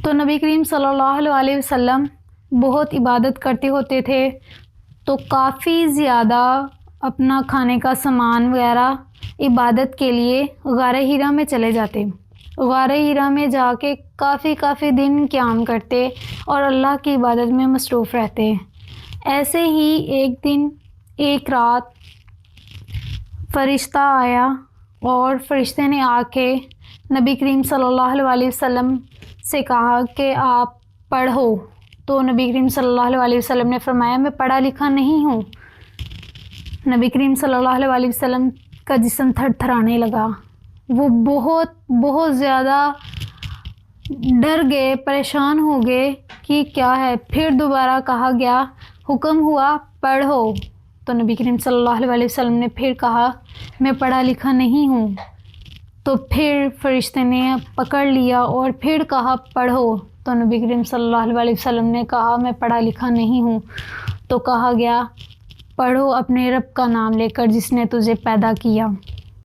تو نبی کریم صلی اللہ علیہ وسلم بہت عبادت کرتے ہوتے تھے، تو کافی زیادہ اپنا کھانے کا سامان وغیرہ عبادت کے لیے غار حرا میں چلے جاتے۔ غار حرا میں جا کے کافی دن قیام کرتے اور اللہ کی عبادت میں مصروف رہتے۔ ایسے ہی ایک دن ایک رات فرشتہ آیا اور فرشتے نے آ کے نبی کریم صلی اللہ علیہ وسلم سے کہا کہ آپ پڑھو۔ تو نبی کریم صلی اللہ علیہ وسلم نے فرمایا میں پڑھا لکھا نہیں ہوں۔ نبی کریم صلی اللہ علیہ وسلم کا جسم تھر تھرانے لگا، وہ بہت زیادہ ڈر گئے، پریشان ہو گئے کہ کیا ہے۔ پھر دوبارہ کہا گیا، حکم ہوا پڑھو۔ تو نبی کریم صلی اللہ علیہ وسلم نے پھر کہا میں پڑھا لکھا نہیں ہوں۔ تو پھر فرشتے نے پکڑ لیا اور پھر کہا پڑھو۔ تو نبی کریم صلی اللہ علیہ وسلم نے کہا میں پڑھا لکھا نہیں ہوں۔ تو کہا گیا پڑھو اپنے رب کا نام لے کر جس نے تجھے پیدا کیا۔